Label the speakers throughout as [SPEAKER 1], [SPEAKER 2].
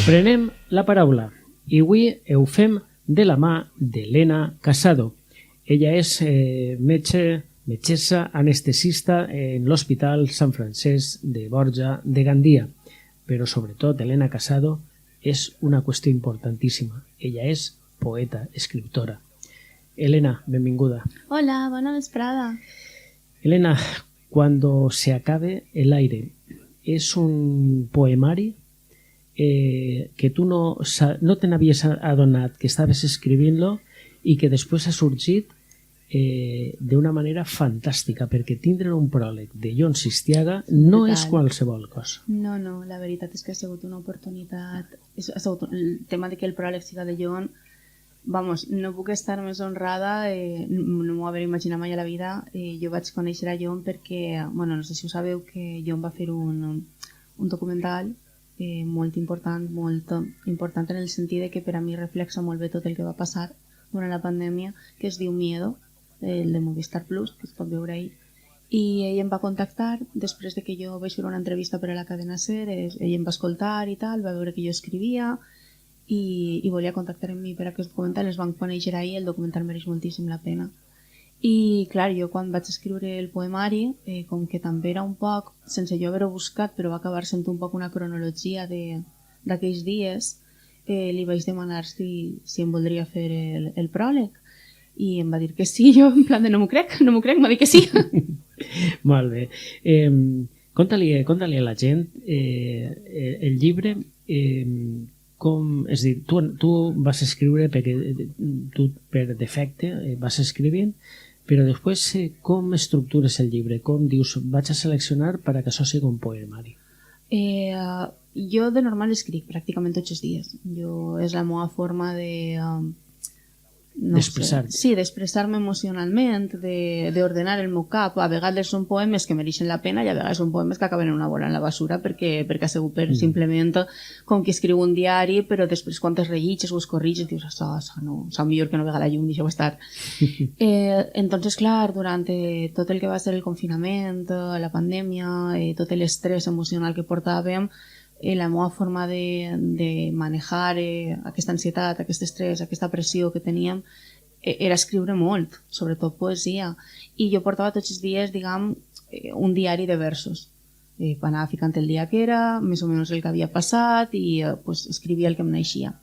[SPEAKER 1] Prenem la paraula i avui ho fem de la mà d'Helena Casado. Ella és metgessa anestesista en l'Hospital Sant Francesc de Borja de Gandia, però sobretot Helena Casado és una qüestió importantíssima. Ella és poeta, escriptora. Helena, benvinguda.
[SPEAKER 2] Hola, bona vesprada.
[SPEAKER 1] Helena, Cuando se acabe el aire és un poemari que tu no te n'havies adonat que estaves escrivint-lo i que després ha sorgit d'una manera fantàstica, perquè tindre un pròleg de Jon Sistiaga no és qualsevol cosa.
[SPEAKER 2] No, la veritat és que ha sigut una oportunitat. Ha sigut el tema de que el pròleg siga de Jon. Vamos, no puc estar més honrada, no m'ho haver imaginat mai a la vida. Jo vaig conèixer a Jon perquè, bueno, no sé si ho sabeu, que Jon va fer un documental molt important en el sentit de que per a mi reflexa molt bé tot el que va passar durant la pandèmia, que es diu Miedo, el de Movistar Plus, que es pot veure ahir. I ell em va contactar després de que jo vaig fer una entrevista per a la cadena SER, ell em va escoltar i tal, va veure que jo escrivia i volia contactar amb mi per a aquest documental. Es van conèixer ahir, el documental mereix moltíssim la pena. I clar, jo quan vaig escriure el poemari, com que també era un poc, sense jo haver-ho buscat, però va acabar sent un poc una cronologia d'aquells dies, li vaig demanar si em voldria fer el pròleg. I em va dir que sí, jo en plan de no m'ho crec, m'ha dit que sí.
[SPEAKER 1] Molt bé. Conta-li a la gent el llibre, és a dir, tu vas escriure perquè tu per defecte vas escrivint, però després com estructures el llibre? Com dius, vaig a seleccionar per a que això sigui un poemari?
[SPEAKER 2] Jo de normal escric pràcticament tots els dies. És la meva forma de...
[SPEAKER 1] d'expressar-te.
[SPEAKER 2] Sí, d'expressar-me emocionalment, d'ordenar el meu cap. A vegades són poemes que mereixen la pena i a vegades són poemes que acaben en una bola en la basura perquè ha sigut simplement com que escriu un diari, però després quan es relliges o es corriges dius, això no, millor que no vega la llum, deixeu estar. Entonces, clar, durant tot el que va ser el confinament, la pandèmia, tot l'estrès emocional que portàvem, la meva forma de manejar aquesta ansietat, aquest estrès, aquesta pressió que teníem era escriure molt, sobretot poesia. I jo portava tots els dies, diguem, un diari de versos. Anava ficant el dia que era, més o menys el que havia passat i escrivia el que em naixia.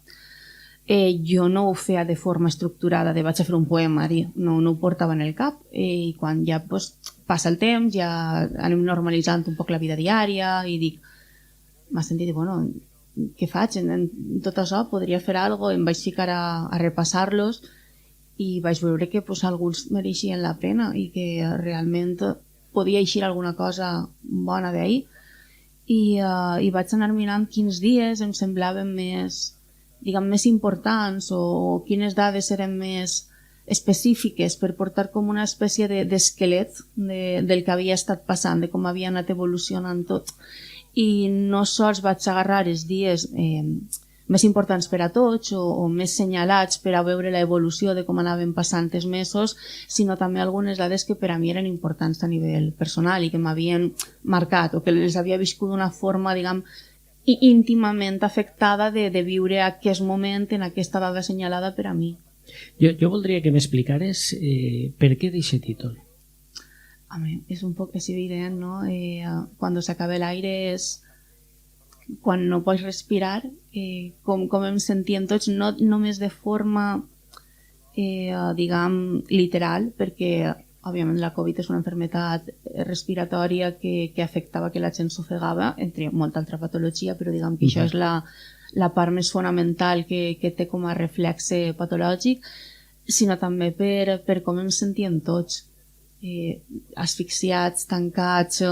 [SPEAKER 2] Jo no ho feia de forma estructurada, de vaig a fer un poemari, no ho portava en el cap. I quan ja passa el temps, ja anem normalitzant un poc la vida diària i dic, m'ha sentit, bueno, què faig? En tot això podria fer alguna cosa, em vaig ficar a repassar-los i vaig veure que alguns mereixien la pena i que realment podia eixir alguna cosa bona d'ahir. I vaig anar mirant quins dies em semblaven més importants o quines dades eren més específiques per portar com una espècie d'esquelet del que havia estat passant, de com havia anat evolucionant tot. I no sols vaig agarrar els dies més importants per a tots o més senyalats per a veure l'evolució de com anaven passant els mesos, sinó també algunes dades que per a mi eren importants a nivell personal i que m'havien marcat o que les havia viscut d'una forma, diguem, íntimament afectada de viure aquest moment en aquesta dada senyalada per a mi.
[SPEAKER 1] Jo voldria que m'explicares per què d'aquest títol.
[SPEAKER 2] És un poc evident, no? Cuando se acabe el aire és quan no pots respirar, com em sentíem tots, no només de forma, diguem, literal, perquè, òbviament, la Covid és una malaltia respiratòria que afectava que la gent s'ofegava, entre molta altra patologia, però diguem que això és la part més fonamental que té com a reflexe patològic, sinó també per com em sentíem tots. Asfixiats, tancats,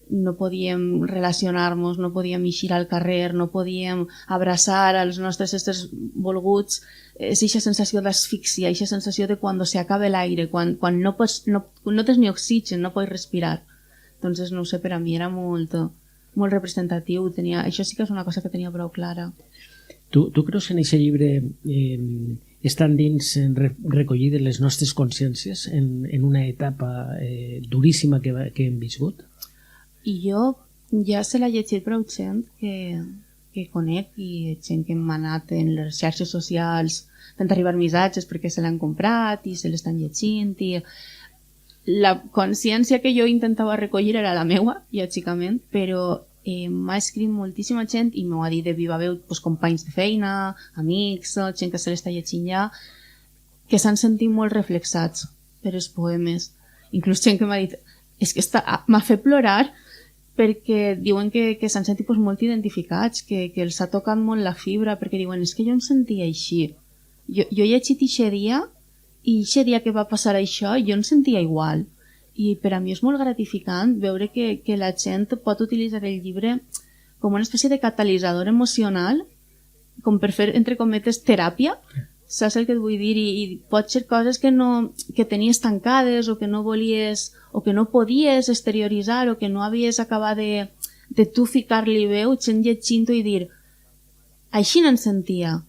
[SPEAKER 2] no podíem relacionar-nos, no podíem eixir al carrer, no podíem abraçar als nostres éssers volguts. És aquesta sensació d'asfíxia, aquesta sensació de quan se acaba l'aire, quan no tens ni oxigen, no pots respirar. Doncs no sé, per a mi era molt representatiu, això sí que és una cosa que tenia prou clara.
[SPEAKER 1] Tu creus que en aquest llibre estan dins recollides les nostres consciències en una etapa duríssima que hem viscut?
[SPEAKER 2] I jo ja se l'ha llegit prou gent que conec i gent que m'ha anat en les xarxes socials fent arribar missatges perquè se l'han comprat i se l'estan llegint i la consciència que jo intentava recollir era la meua, lògicament, però m'ha escrit moltíssima gent i m'ho ha dit de viva veu companys de feina, amics, gent que se l'està llegint ja, que s'han sentit molt reflexats per els poemes. Inclús gent que m'ha dit és que m'ha fet plorar perquè diuen que s'han sentit molt identificats, que els ha tocat molt la fibra, perquè diuen és que jo em sentia així. Jo he llegit aquest dia i aquest dia que va passar això jo em sentia igual. I per a mi és molt gratificant veure que la gent pot utilitzar el llibre com una espècie de catalitzador emocional, com per fer, entre cometes, teràpia. Saps el que et vull dir? I pot ser coses que tenies tancades o que no volies o que no podies exterioritzar o que no havies acabat de tu ficar-li veu, gent llegint-ho i dir així no em sentia,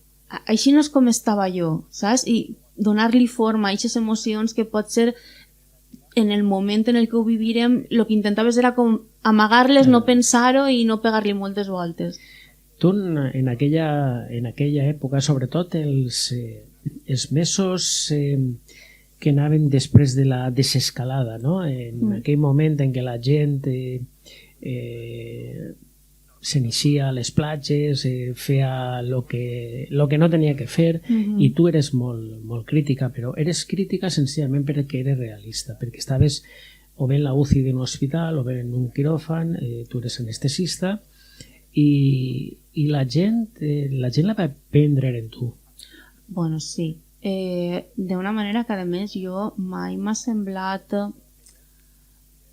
[SPEAKER 2] així no és com estava jo, saps? I donar-li forma a aquestes emocions que pot ser en el moment en el que ho vivirem, el que intentaves era com amagar-les, no pensar-ho i no pegar-li moltes voltes.
[SPEAKER 1] Tu en aquella època, sobretot els mesos que anaven després de la desescalada, no? En aquell moment en què la gent s'inicia a les platges, feia lo que no tenia que fer, i tu eres molt crítica, però eres crítica senzillament perquè eres realista, perquè estaves o bé en la UCI d'un hospital o bé en un quiròfan, tu eres anestesista, i la gent la va prendre en tu.
[SPEAKER 2] Bueno, sí. D'una manera que, a més, jo mai m'ha semblat...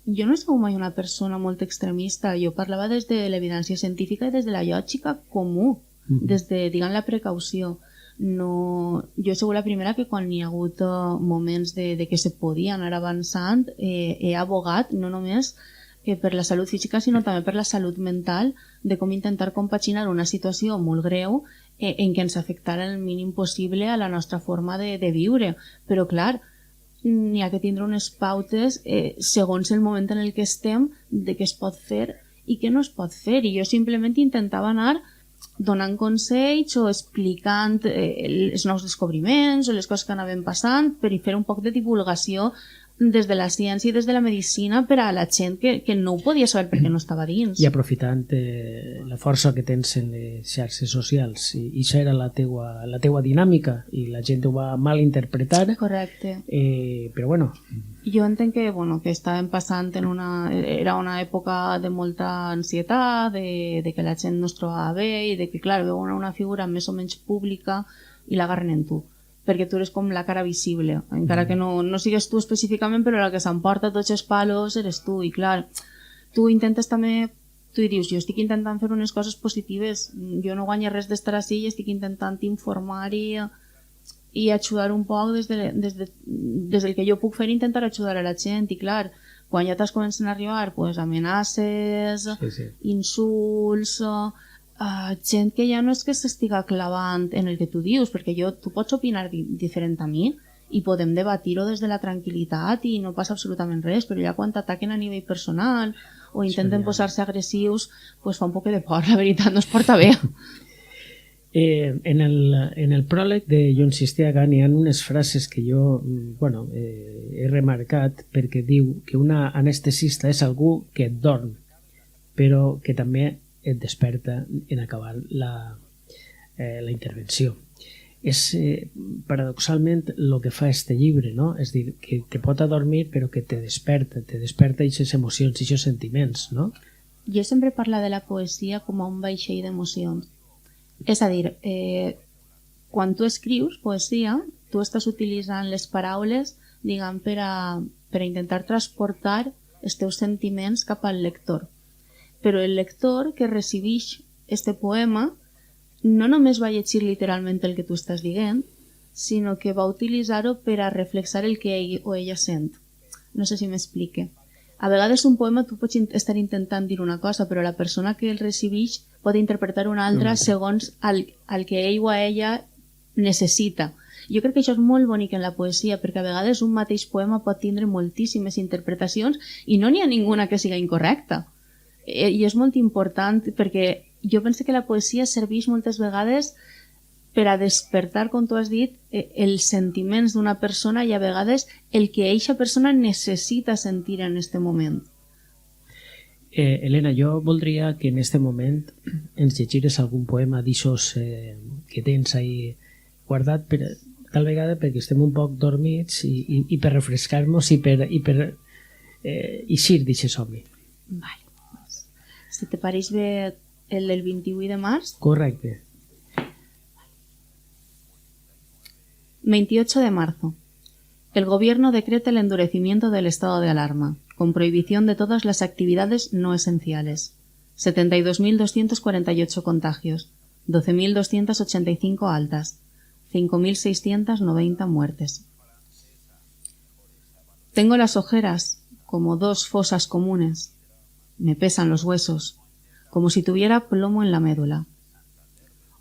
[SPEAKER 2] Jo no he sigut mai una persona molt extremista, jo parlava des de l'evidència científica i des de la lògica comú, des de, diguem, la precaució. No, jo he sigut la primera que quan hi ha hagut moments de que se podia anar avançant he abogat no només per la salut física sinó també per la salut mental, de com intentar compaginar una situació molt greu en què ens afectara el mínim possible a la nostra forma de viure. Però clar, n'hi ha que tindre unes pautes segons el moment en el que estem de què es pot fer i què no es pot fer, i jo simplement intentava anar donant consells o explicant els nous descobriments o les coses que anaven passant per fer un poc de divulgació des de la ciència i des de la medicina per a la gent que no ho podia saber perquè no estava dins.
[SPEAKER 1] I aprofitant la força que tens en les xarxes socials, i això era la teua dinàmica i la gent ho va malinterpretar.
[SPEAKER 2] Correcte.
[SPEAKER 1] Però bueno...
[SPEAKER 2] Jo entenc que estàvem passant era una època de molta ansietat, de que la gent no es trobava bé i de que, clar, veuen una figura més o menys pública i l'agarren en tu, perquè tu eres com la cara visible, encara que no sigues tu específicament, però la que s'emporta tots els palos eres tu, i clar, tu intentes també, tu dius, jo estic intentant fer unes coses positives, jo no guanyo res d'estar així i estic intentant informar i ajudar un poc des del que jo puc fer, intentar ajudar a la gent, i clar, quan ja t'has començat a arribar amenaces, insults, gent que ja no és que s'estiga clavant en el que tu dius, perquè tu pots opinar diferent a mi i podem debatir-ho des de la tranquil·litat i no passa absolutament res, però ja quan t'ataquen a nivell personal o intenten posar-se agressius, fa un poc de por, la veritat, no es porta bé.
[SPEAKER 1] En el pròleg de Jo insistia n'hi ha unes frases que jo he remarcat, perquè diu que una anestesista és algú que et dorm, però que també et desperta en acabar la intervenció. És paradoxalment el que fa este llibre, no? És dir, que te pot adormir però que te desperta aquestes emocions i aquests sentiments, no?
[SPEAKER 2] Jo sempre parlo de la poesia com a un vaixell d'emocions. És a dir, quan tu escrius poesia, tu estàs utilitzant les paraules, diguem, per a intentar transportar els teus sentiments cap al lector. Però el lector que recibeix este poema no només va llegir literalment el que tu estàs dient, sinó que va utilitzar-ho per a reflexar el que ell o ella sent. No sé si m'explique. A vegades un poema tu pots estar intentant dir una cosa, però la persona que el recibeix pot interpretar una altra segons el que ell o ella necessita. Jo crec que això és molt bonic en la poesia, perquè a vegades un mateix poema pot tindre moltíssimes interpretacions i no n'hi ha ninguna que siga incorrecta. I és molt important perquè jo penso que la poesia serveix moltes vegades per a despertar, com tu has dit, els sentiments d'una persona i a vegades el que eixa persona necessita sentir en aquest moment.
[SPEAKER 1] Helena, jo voldria que en este moment ens llegires algun poema d'aixòs que tens ahí guardat, tal vegada perquè estem un poc dormits i per refrescar-nos i per eixir d'aquest somni.
[SPEAKER 2] Vale. Si te pareix bé el del 28 de març.
[SPEAKER 1] Correcte.
[SPEAKER 2] 28 de marzo. El gobierno decreta el endurecimiento del estado de alarma, con prohibición de todas las actividades no esenciales. 72.248 contagios, 12.285 altas, 5.690 muertes. Tengo las ojeras como dos fosas comunes. Me pesan los huesos, como si tuviera plomo en la médula.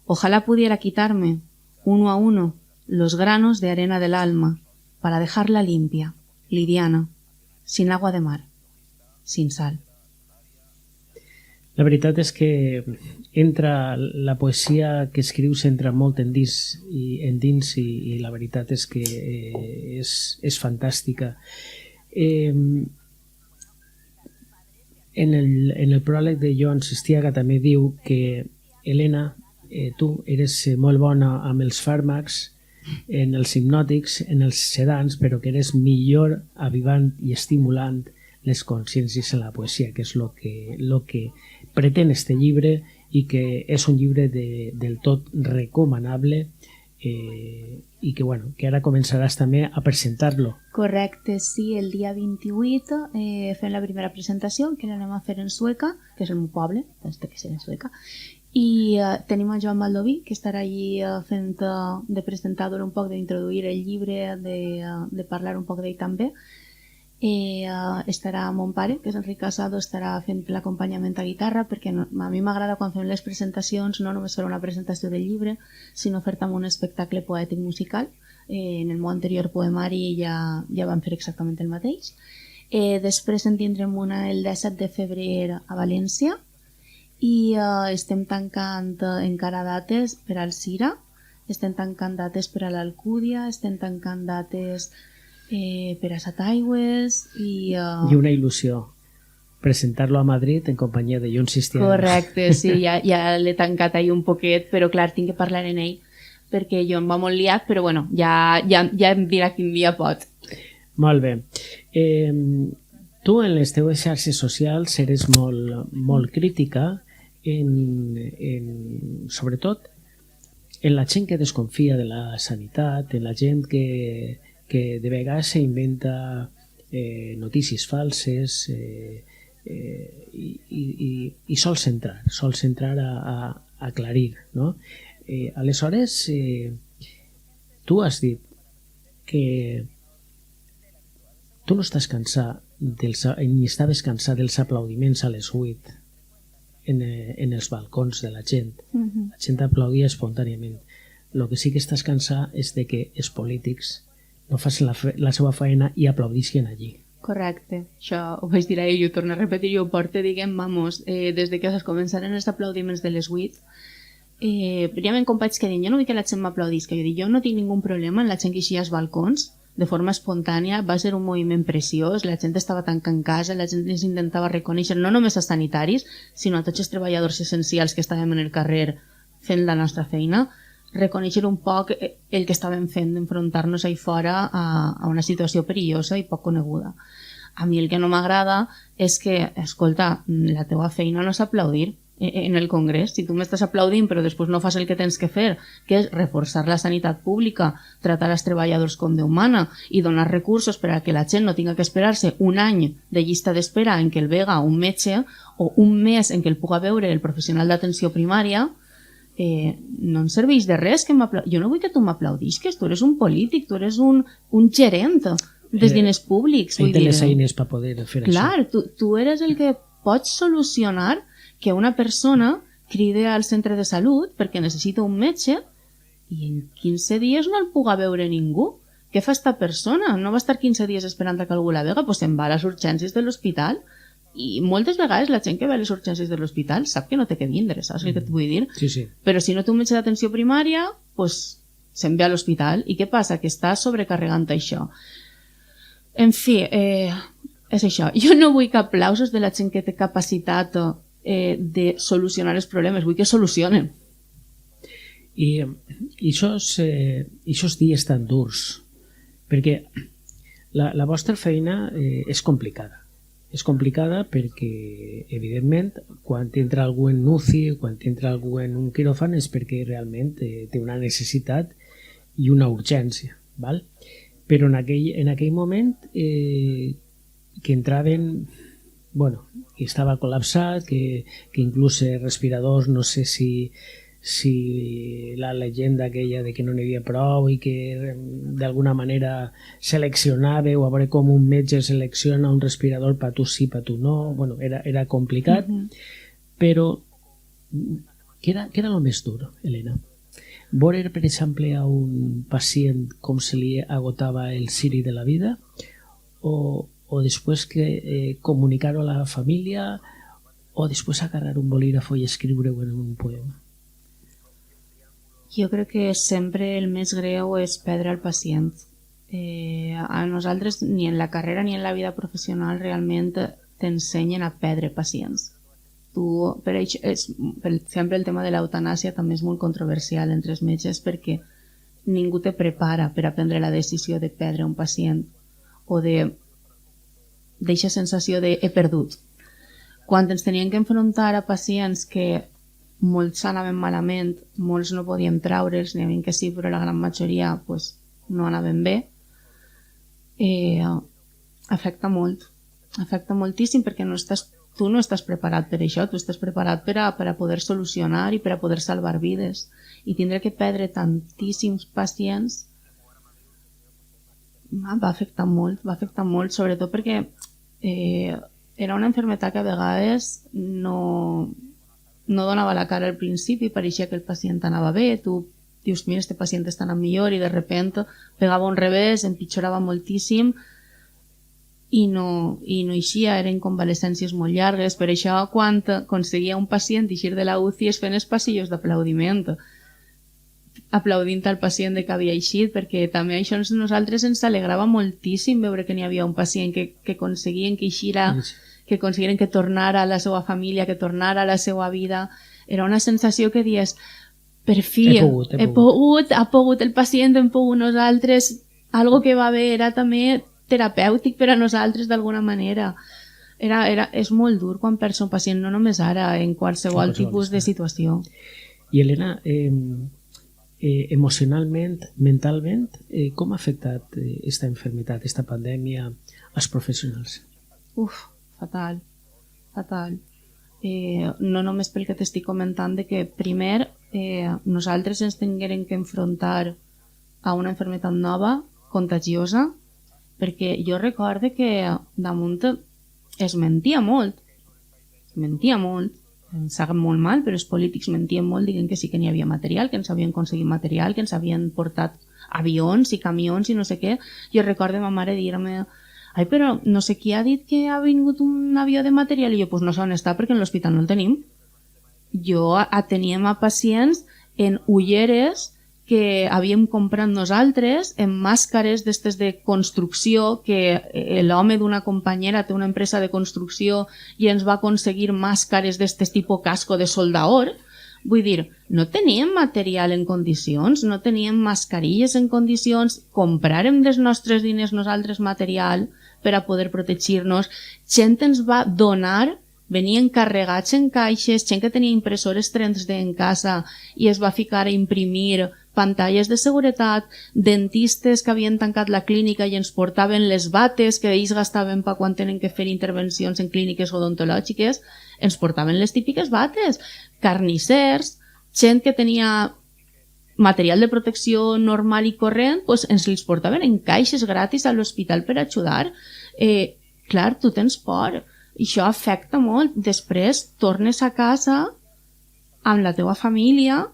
[SPEAKER 2] Ojalá pudiera quitarme, uno a uno, los granos de arena del alma, para dejarla limpia, liviana, sin agua de mar, sin sal.
[SPEAKER 1] La veritat és que la poesia que escrius entra molt endins i la veritat és que és fantàstica. En el pròleg de Joan Sistiaga també diu que Helena, tu eres molt bona amb els fàrmacs, en els hipnòtics, en els sedants, però que eres millor avivant i estimulant les consciències en la poesia, que és el que pretén este llibre i que és un llibre del tot recomanable i que ara començaràs també a presentar-lo.
[SPEAKER 2] Correcte, sí, el dia 28 fem la primera presentació, que l'anem a fer en Sueca, que és el meu poble, doncs té que ser en Sueca, i tenim a Joan Baldoví, que estarà allí fent de presentador un poc, d'introduir el llibre, de parlar un poc d'ell també. Estarà mon pare, que és Enric Casado, estarà fent l'acompanyament a guitarra, perquè a mi m'agrada quan fem les presentacions no només fer una presentació del llibre, sinó fer també un espectacle poètic musical. En el meu anterior poemari ja vam fer exactament el mateix. Després en tindrem una el 17 de febrer a València i estem tancant encara dates per al Cira, estem tancant dates per a l'Alcúdia, estem tancant dates per a Sataigües i
[SPEAKER 1] una il·lusió presentar-lo a Madrid en companyia de Joan Sistiaga.
[SPEAKER 2] Correcte, sí, ja l'he tancat ahí un poquet, però clar, tinc que parlar en ell perquè jo em va molt liat, però bueno, ja em dirà quin dia pot.
[SPEAKER 1] Molt bé. Tu en les teues xarxes socials eres molt crítica sobretot en la gent que desconfia de la sanitat, en la gent que de vegades s'inventa notícies falses i sol centrar a aclarir, no? Aleshores, tu has dit que tu no estàs cansat ni estaves cansat dels aplaudiments a les 8 en els balcons de la gent. La gent aplaudia espontàniament. El que sí que estàs cansat és de que els polítics no facin la seva feina i aplaudisquen allí.
[SPEAKER 2] Correcte, això ho vaig dir ahir i ho torno a repetir, jo ho porto, diguem, des de que es començaren els aplaudiments de les 8, primerament companys que diuen, jo no vull que la gent m'aplaudisca, jo no tinc ningun problema en la gent que eixia als balcons, de forma espontània, va ser un moviment preciós, la gent estava tancant en casa, la gent ens intentava reconèixer no només als sanitaris, sinó a tots els treballadors essencials que estàvem en el carrer fent la nostra feina, reconèixer un poc el que estàvem fent d'enfrontar-nos ahí fora a una situació perillosa i poc coneguda. A mi el que no m'agrada és que, escolta, la teua feina no és aplaudir en el Congrés. Si tu m'estàs aplaudint però després no fas el que tens que fer, que és reforçar la sanitat pública, tratar els treballadors com Déu mana i donar recursos per a que la gent no tinga que esperar-se un any de llista d'espera en què el vega un metge o un mes en què el puga veure el professional d'atenció primària, no em serveix de res que jo no vull que tu m'aplaudisques, tu eres un polític, tu eres un gerent dels diners públics.
[SPEAKER 1] I té les eines per poder fer això.
[SPEAKER 2] Clar, tu eres el que pots solucionar que una persona cride al centre de salut perquè necessita un metge i en 15 dies no el puga veure ningú. Què fa esta persona? No va estar 15 dies esperant que algú la vega? Doncs se'n va a les urgències de l'hospital. I moltes vegades la gent que ve a les urgències de l'hospital sap que no té que vindre, saps què et vull dir?
[SPEAKER 1] Sí, sí.
[SPEAKER 2] Però si no té un metge d'atenció primària, doncs se'n ve a l'hospital. I què passa? Que està sobrecarregant això. En fi, és això. Jo no vull que aplausos de la gent que té capacitat de solucionar els problemes, vull que solucionen.
[SPEAKER 1] I aquests dies tan durs, perquè la vostra feina és complicada. És complicada perquè, evidentment, quan entra algú en UCI, quan entra algú en un quiròfan, és perquè realment té una necessitat i una urgència. Val? Però en aquell moment que entraven, bueno, que estava col·lapsat, que inclús respiradors, no sé si la llegenda aquella de que no n'hi havia prou i que d'alguna manera seleccionava, o a veure com un metge selecciona un respirador per tu sí, per tu no, bueno, era complicat, però què era el més dur, Helena? Veure, per exemple, a un pacient com se li agotava el ciri de la vida, o després que comunicar-ho a la família, o després agarrar un bolígrafo i escriure-ho en un poema?
[SPEAKER 2] Jo crec que sempre el més greu és perdre el pacient. A nosaltres, ni en la carrera ni en la vida professional, realment t'ensenyen a perdre pacients. Per exemple, el tema de l'eutanàsia també és molt controversial entre els metges perquè ningú te prepara per a prendre la decisió de perdre un pacient o d'eixa sensació de he perdut. Quan ens tenien que enfrontar a pacients que molts anaven malament, molts no podien traure'ls, n'hi havia que sí, però la gran majoria pues, no anaven bé, afecta molt. Afecta moltíssim perquè tu no estàs preparat per això, tu estàs preparat per a poder solucionar i per a poder salvar vides. I tindre que perdre tantíssims pacients va afectar molt, sobretot perquè era una malaltia que a vegades no donava la cara al principi, pareixia que el pacient anava bé, tu dius, mira, este pacient està anant millor, i de repente pegava un revés, empitjorava moltíssim i no eixia, eren convalescències molt llargues. Per això, quan aconseguia un pacient eixir de la UCI es feien els passillos d'aplaudiment, aplaudint al pacient de que havia eixit, perquè també això a nosaltres ens alegrava moltíssim veure que n'hi havia un pacient que aconseguien que eixira, que aconseguiren que tornara a la seva família, que tornara a la seva vida. Era una sensació que dius, per fi, ha pogut el pacient, hem pogut nosaltres, algo que va bé, era també terapèutic per a nosaltres d'alguna manera. És molt dur quan perds un pacient, no només ara, en qualsevol tipus de situació.
[SPEAKER 1] I Helena, emocionalment, mentalment, com ha afectat esta enfermedad, esta pandèmia als professionals?
[SPEAKER 2] Fatal. No només pel que t'estic comentant de que primer nosaltres ens tinguérem que enfrontar a una malaltia nova, contagiosa, perquè jo recordo que damunt es mentia molt, em sap molt mal, però els polítics mentien molt, dient que sí que n'hi havia material, que ens havien aconseguit material, que ens havien portat avions i camions i no sé què. Jo recordo ma mare dir-me, ai, però no sé qui ha dit que ha vingut un avió de material, i jo, pues no sé on està perquè en l'hospital no el tenim. Jo ateníem a pacients en ulleres que havíem comprat nosaltres, en màscares d'estes de construcció, que l'home d'una companyera té una empresa de construcció i ens va aconseguir màscares d'estes tipus casco de soldador. Vull dir, no teníem material en condicions, no teníem mascarilles en condicions, compràrem dels nostres diners nosaltres material per a poder protegir-nos. Gent ens va donar, venien carregats en caixes, gent que tenia impressores 3D en casa i es va ficar a imprimir pantalles de seguretat, dentistes que havien tancat la clínica i ens portaven les bates que ells gastaven per quan tenen que fer intervencions en clíniques odontològiques, ens portaven les típiques bates, carnissers, gent que tenia material de protecció normal i corrent, doncs ens els portaven en caixes gratis a l'hospital per ajudar. Clar, tu tens por, i això afecta molt. Després tornes a casa amb la teva família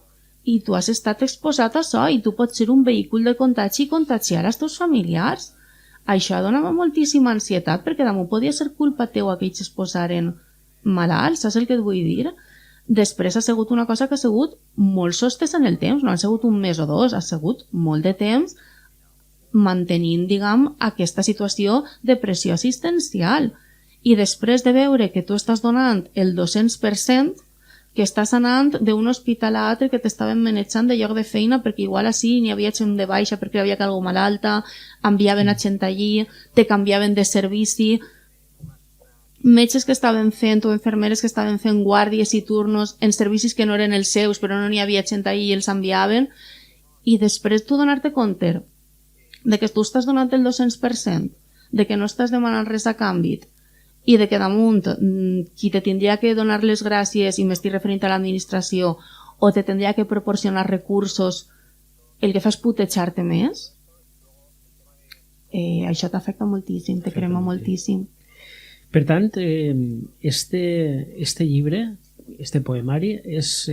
[SPEAKER 2] i tu has estat exposat a això i tu pots ser un vehicle de contagi i contagiar els teus familiars. Això donava moltíssima ansietat perquè damunt podia ser culpa teua que ells es posaren malalts, saps el que et vull dir? Després ha sigut una cosa que ha sigut molt sostès en el temps, no ha sigut un mes o dos, ha sigut molt de temps mantenint, diguem, aquesta situació de pressió assistencial. I després de veure que tu estàs donant el 200%, que estàs anant d'un hospital a altre que t'estaven manejant de lloc de feina perquè igual així n'hi havia gent de baixa perquè hi havia algú malalta, enviaven a gent allí, te canviaven de servici, metges que estaven fent o infermeres que estaven fent guàrdies i turnos en servicis que no eren els seus però no n'hi havia gent allí i els enviaven, i després tu donar-te compte de que tu estàs donant el 200%, de que no estàs demanant res a canvi i de que damunt qui te tindria que donar les gràcies, i m'estic referint a l'administració, o te tindria que proporcionar recursos, el que fa és putejar-te més, això t'afecta moltíssim, te crema moltíssim.
[SPEAKER 1] Per tant, este llibre, este poemari, és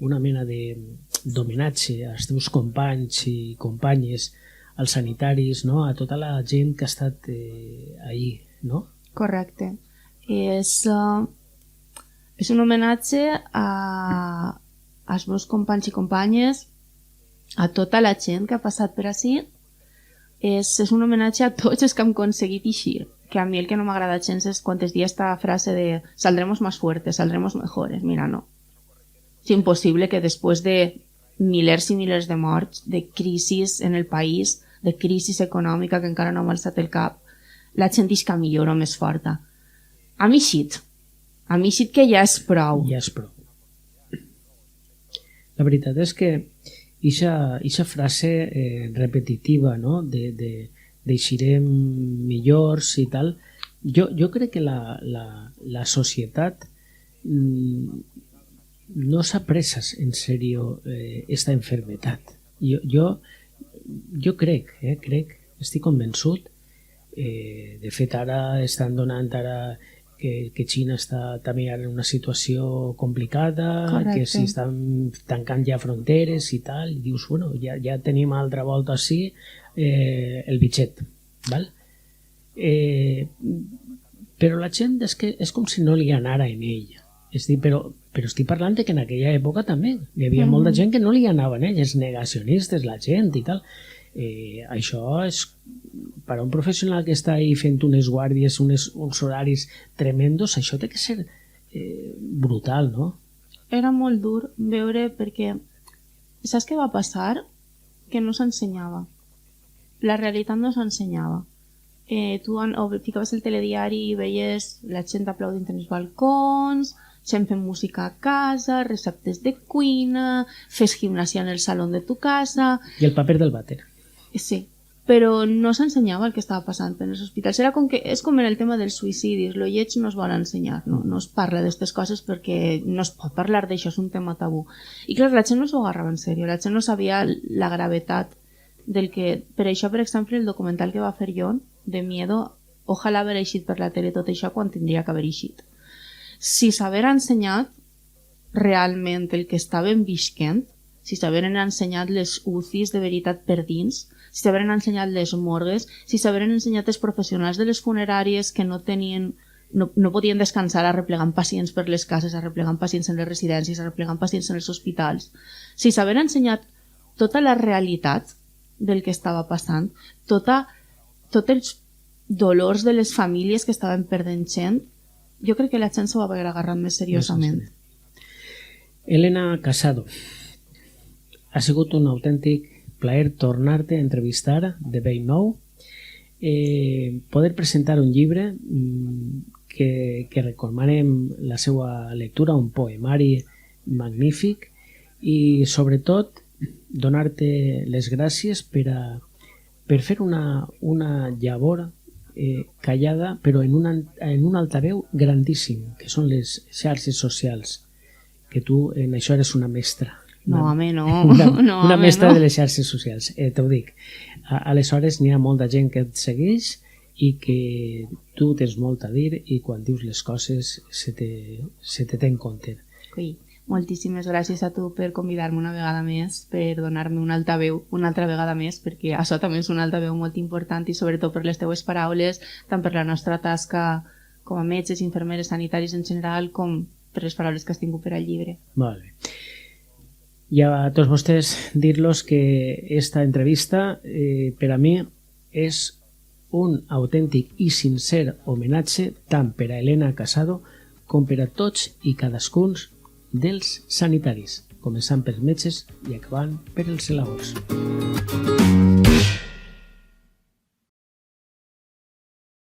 [SPEAKER 1] una mena d'homenatge als teus companys i companyes, als sanitaris, no? A tota la gent que ha estat ahí, no?
[SPEAKER 2] Correcte. És un homenatge als meus companys i companyes, a tota la gent que ha passat per ací. És un homenatge a tots els que hem aconseguit eixir, que a mi el que no m'agrada gens és quan es diu esta frase de saldremos más fuertes, saldremos mejores. Mira, no. És impossible que després de milers i milers de morts, de crisis en el país, de crisi econòmica que encara no m'ha alçat el cap, la gent isca millor o més forta. A mi xit que ja és prou.
[SPEAKER 1] Ja és prou. La veritat és que ixa frase repetitiva, no? D'eixirem millors i tal, jo crec que la societat no s'ha pres en serio esta enfermedad. Jo crec, estic convençut. De fet, ara estan donant que Xina està també en una situació complicada. Correcte. Que s'estan tancant ja fronteres i tal, i dius, bueno, ja tenim altra volta així el bitxet, val? Però la gent és com si no li anara en ella. Però estic parlant que en aquella època també hi havia molta gent que no li anava en ella, els negacionistes, la gent i tal. Això és per a un professional que està ahí fent unes guàrdies, uns horaris tremendos, això té que ser brutal, no?
[SPEAKER 2] Era molt dur veure perquè saps què va passar? Que no s'ensenyava. La realitat no s'ensenyava. Tu ficaves el telediari i veies la gent aplaudint en els balcons, gent fent música a casa, receptes de cuina, fes gimnàsia en el saló de tu casa...
[SPEAKER 1] I el paper del vàter.
[SPEAKER 2] Sí, però no s'ensenyava el que estava passant en els hospitals. Era és com en el tema dels suïcidis, lo lleig no es vol ensenyar, no es parla d'aquestes coses perquè no es pot parlar d'això, és un tema tabú. I clar, la gent no s'ho agarrava en sèrio, la gent no sabia la gravetat del que... Per això, per exemple, el documental que va fer Jon, de Miedo, ojalà haver eixit per la tele tot això quan tindria que haver eixit. Si s'haver ensenyat realment el que estaven visquent, si s'haveren ensenyat les UCIs de veritat per dins, si s'haveren ensenyat les morgues, si s'haveren ensenyat els professionals de les funeràries que no podien descansar arreplegant pacients per les cases, arreplegant pacients en les residències, arreplegant pacients en els hospitals, si s'haveren ensenyat tota la realitat del que estava passant, tots els dolors de les famílies que estaven perdent gent, jo crec que la gent s'ho va haver agarrat més seriosament.
[SPEAKER 1] Elena Casado, ha sigut un autèntic plaer tornar-te a entrevistar de bell nou, poder presentar un llibre que recomanem la seva lectura, un poemari magnífic, i sobretot donar-te les gràcies per fer una llavor callada però en un altaveu grandíssim, que són les xarxes socials, que tu en això eres una mestra.
[SPEAKER 2] No, home, no.
[SPEAKER 1] Una mestra de les xarxes socials, t'ho dic. Aleshores n'hi ha molta gent que et segueix i que tu tens molt a dir i quan dius les coses se te té en compte.
[SPEAKER 2] Ui, Moltíssimes gràcies a tu per convidar-me una vegada més, per donar-me una altaveu una altra vegada més, perquè això també és una altaveu molt important i sobretot per les teues paraules, tant per la nostra tasca com a metges, infermeres, sanitaris en general, com per les paraules que has tingut per al llibre.
[SPEAKER 1] Molt bé. I a tots vostès dir-los que esta entrevista per a mi és un autèntic i sincer homenatge tant per a Elena Casado com per a tots i cadascun dels sanitaris, començant pels metges i acabant per els celadors.